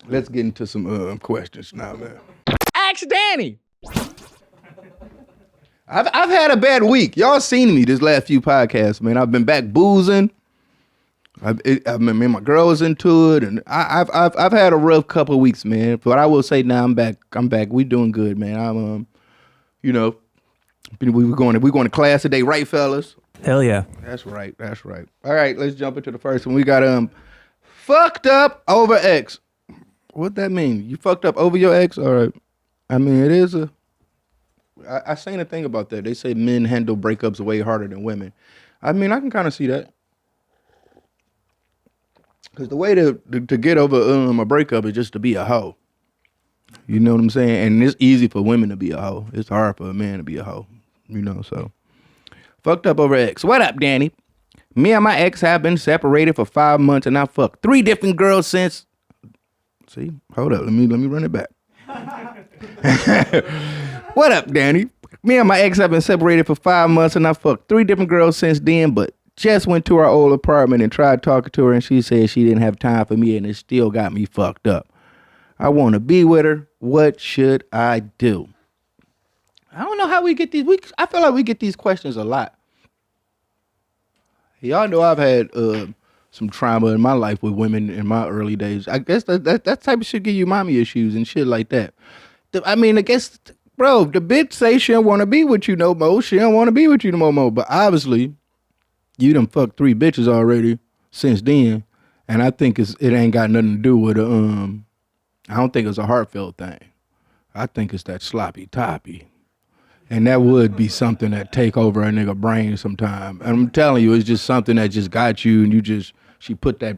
Let's get into some questions now, man. Ask Danny. I've had a bad week. Y'all seen me this last few podcasts, man. I've been back boozing. Me and my girl was into it, and I've had a rough couple of weeks, man. But I will say now I'm back. We doing good, man. I'm we're going to class today, right, fellas? Hell yeah. That's right. All right, let's jump into the first one. We got fucked up over ex. What that mean? You fucked up over your ex? All right. I mean, it is I seen a thing about that. They say men handle breakups way harder than women. I mean, I can kind of see that. Because the way to get over a breakup is just to be a hoe. You know what I'm saying? And it's easy for women to be a hoe. It's hard for a man to be a hoe. You know, so. Fucked up over ex. What up, Danny? Me and my ex have been separated for 5 months and I fucked 3 different girls since. See? Hold up. Let me run it back. What up, Danny? Me and my ex have been separated for 5 months and I fucked 3 different girls since then, but just went to our old apartment and tried talking to her and she said she didn't have time for me and it still got me fucked up. I want to be with her. What should I do? I don't know how we get these. I feel like we get these questions a lot. Y'all know I've had some trauma in my life with women in my early days. I guess that type of shit give you mommy issues and shit like that. I mean, I guess, bro, the bitch say she don't want to be with you no more. She don't want to be with you no more. But obviously, you done fucked 3 bitches already since then. And I think it ain't got nothing to do with I don't think it's a heartfelt thing. I think it's that sloppy toppy. And that would be something that take over a nigga brain sometime. And I'm telling you, it's just something that just got you and she put that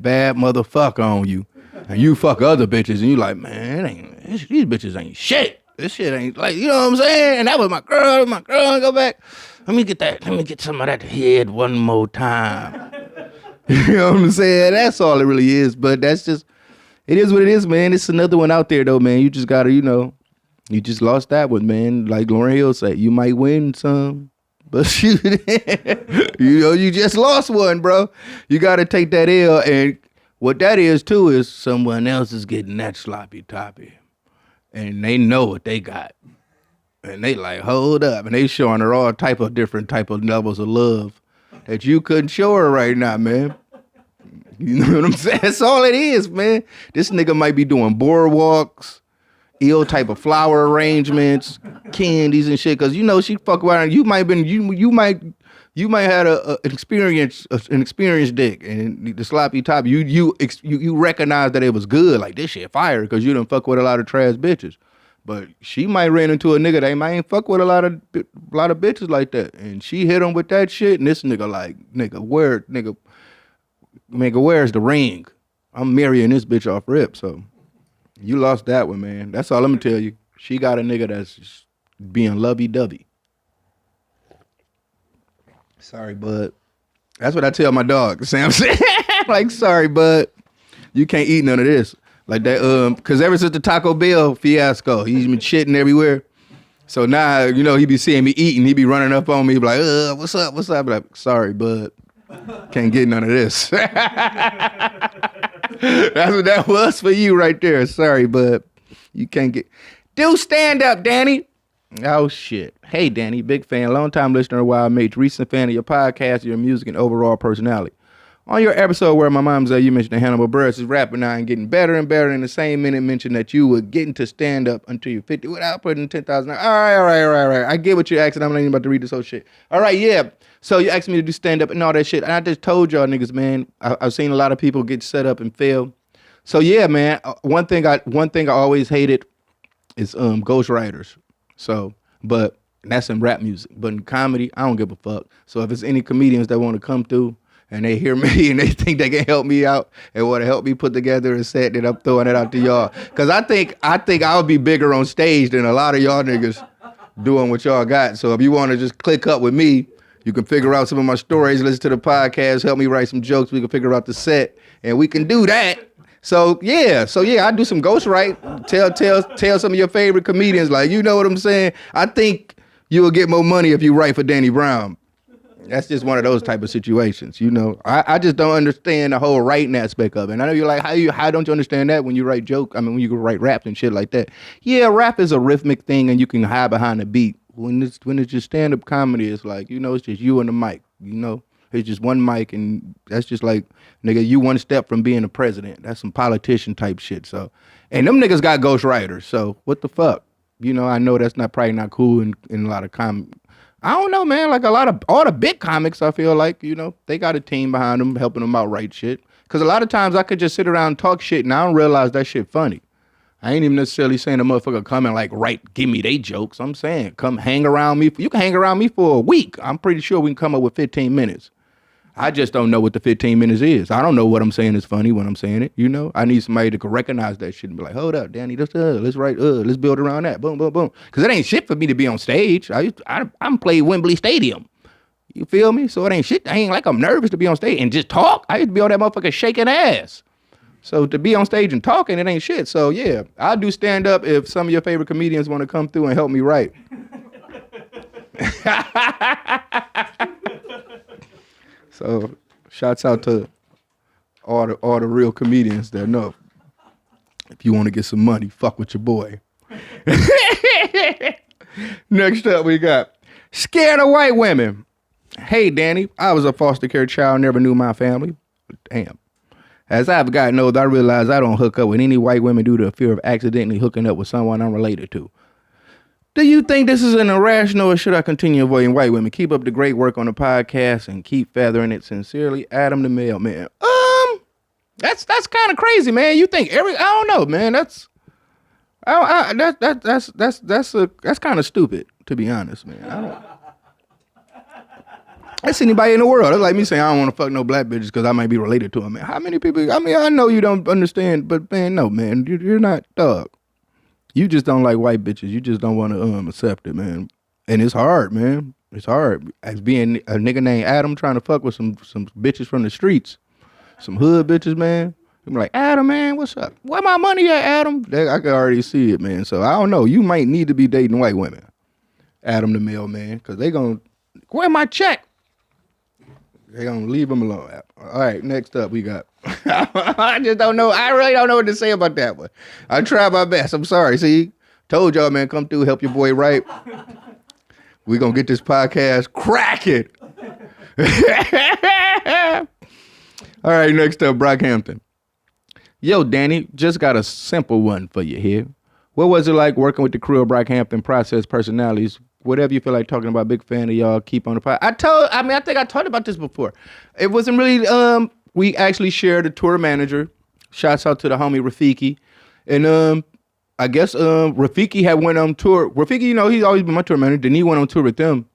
bad motherfucker on you. And you fuck other bitches and you like, man, these bitches ain't shit. This shit ain't like, you know what I'm saying? And that was my girl, go back. Let me get some of that head one more time. You know what I'm saying? That's all it really is. But that's just, it is what it is, man. It's another one out there though, man. You just gotta, you just lost that one, man. Like Lauryn Hill said, you might win some, but you just lost one, bro. You got to take that L, and what that is too is someone else is getting that sloppy toppy, and they know what they got, and they like, hold up, and they showing her all different type of levels of love that you couldn't show her right now, man. You know what I'm saying? That's all it is, man. This nigga might be doing boardwalks, ill type of flower arrangements, candies and shit. Cause she fuck around. You might had an experienced dick, and the sloppy top. You recognize that it was good. Like, this shit fire, cause you done fuck with a lot of trash bitches. But she might run into a nigga that might ain't fuck with a lot of bitches like that, and she hit him with that shit. And this nigga like, where's the ring? I'm marrying this bitch off rip. So. You lost that one, man. That's all I'm gonna tell you. She got a nigga that's just being lovey-dovey. Sorry, bud. That's what I tell my dog. See what I'm saying? Like, sorry, bud. You can't eat none of this. Like that, cause ever since the Taco Bell fiasco, he's been shitting everywhere. So now, he be seeing me eating, he be running up on me, be like, what's up? Like, sorry, bud. Can't get none of this. That's what that was for you right there. Sorry, bud. You can't get. Do stand up, Danny. Oh, shit. Hey, Danny, big fan, long-time listener, wild mate, recent fan of your podcast, your music, and overall personality. On your episode where my mom's you mentioned that Hannibal Buress is rapping now and getting better and better. In the same minute, mentioned that you would get into stand up until you're 50 without putting 10,000. All right. I get what you're asking. I'm not even about to read this whole shit. All right, yeah. So you asked me to do stand up and all that shit. And I just told y'all niggas, man, I've seen a lot of people get set up and fail. So yeah, man, one thing I always hated is ghostwriters. So, but that's in rap music. But in comedy, I don't give a fuck. So if it's any comedians that want to come through and they hear me and they think they can help me out and want to help me put together a set, then I'm throwing it out to y'all. Cause I think I'll be bigger on stage than a lot of y'all niggas doing what y'all got. So if you want to just click up with me, you can figure out some of my stories, listen to the podcast, help me write some jokes. We can figure out the set and we can do that. So yeah, I do some ghostwrite. Tell some of your favorite comedians, like, you know what I'm saying? I think you will get more money if you write for Danny Brown. That's just one of those type of situations, you know. I just don't understand the whole writing aspect of it. And I know you're like, how don't you understand that when you write joke? I mean, when you write raps and shit like that. Yeah, rap is a rhythmic thing, and you can hide behind the beat. When it's just stand up comedy, it's like, you know, it's just you and the mic. You know, it's just one mic, and that's just like, nigga, you one step from being a president. That's some politician type shit. So, and them niggas got ghostwriters. So what the fuck? You know, I know that's probably not cool in a lot of I don't know, man. Like all the big comics, I feel like, you know, they got a team behind them helping them out write shit. Because a lot of times I could just sit around and talk shit and I don't realize that shit funny. I ain't even necessarily saying the motherfucker come and like give me they jokes. I'm saying come hang around me. You can hang around me for a week. I'm pretty sure we can come up with 15 minutes. I just don't know what the 15 minutes is. I don't know what I'm saying is funny when I'm saying it, you know? I need somebody to recognize that shit and be like, hold up, Danny, let's build around that. Boom, boom, boom. Because it ain't shit for me to be on stage. I'm playing Wembley Stadium. You feel me? So it ain't shit. I ain't like I'm nervous to be on stage and just talk. I used to be on that motherfucker shaking ass. So to be on stage and talking, it ain't shit. So yeah, I'll do stand up if some of your favorite comedians want to come through and help me write. So shouts out to all the real comedians that know. If you want to get some money, fuck with your boy. Next up, we got scared of white women. Hey, Danny, I was a foster care child, never knew my family. Damn. As I've gotten older, I realize I don't hook up with any white women due to the fear of accidentally hooking up with someone I'm related to. Do you think this is an irrational, or should I continue avoiding white women? Keep up the great work on the podcast and keep feathering it. Sincerely, Adam the Mailman. That's kind of crazy, man. You think I don't know, man. That's kind of stupid, to be honest, man. I don't. That's anybody in the world. That's like me saying I don't want to fuck no black bitches because I might be related to them, man. How many people? I mean, I know you don't understand, but man, no, man, you're not dog. You just don't like white bitches. You just don't want to accept it, man. And it's hard, man. It's hard. As being a nigga named Adam trying to fuck with some bitches from the streets, some hood bitches, man. I'm like, Adam, man, what's up? Where my money at, Adam? I can already see it, man. So I don't know. You might need to be dating white women, Adam the mailman, because they gonna, where my check? They gonna leave them alone. All right, next up we got. I just don't know. I really don't know what to say about that one. I try my best. I'm sorry. See, told y'all, man, come through, help your boy write. We gonna get this podcast cracking. All right, next up, Brockhampton. Yo, Danny, just got a simple one for you here. What was it like working with the crew of Brockhampton Process personalities? Whatever you feel like talking about, big fan of y'all. Keep on the pod. I think I talked about this before. It wasn't really. We actually shared a tour manager. Shouts out to the homie Rafiki, and I guess Rafiki had went on tour. Rafiki, you know, he's always been my tour manager. Then he went on tour with them,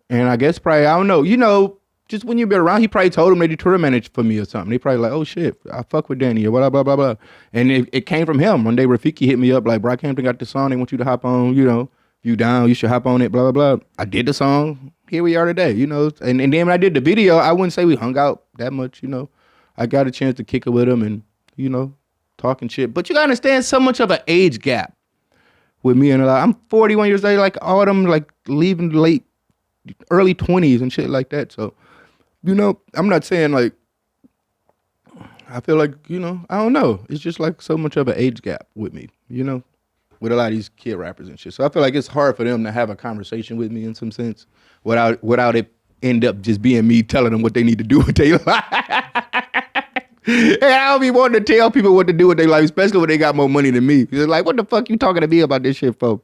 and I guess probably I don't know. You know, just when you've been around, he probably told him that he tour managed for me or something. They probably like, oh shit, I fuck with Danny or blah blah blah blah. And it came from him. One day Rafiki hit me up like, Brockhampton got the song. They want you to hop on. You know. You down, you should hop on it, blah, blah, blah. I did the song. Here we are today, you know. And then when I did the video, I wouldn't say we hung out that much, you know. I got a chance to kick it with him and, you know, talking shit. But you got to understand so much of an age gap with me and I'm 41 years old, like all them, like leaving late, early 20s and shit like that. So, you know, I'm not saying like, I feel like, you know, I don't know. It's just like so much of an age gap with me, you know. With a lot of these kid rappers and shit. So I feel like it's hard for them to have a conversation with me in some sense without it end up just being me telling them what they need to do with their life. And I don't be wanting to tell people what to do with their life, especially when they got more money than me. It's like, what the fuck you talking to me about this shit for?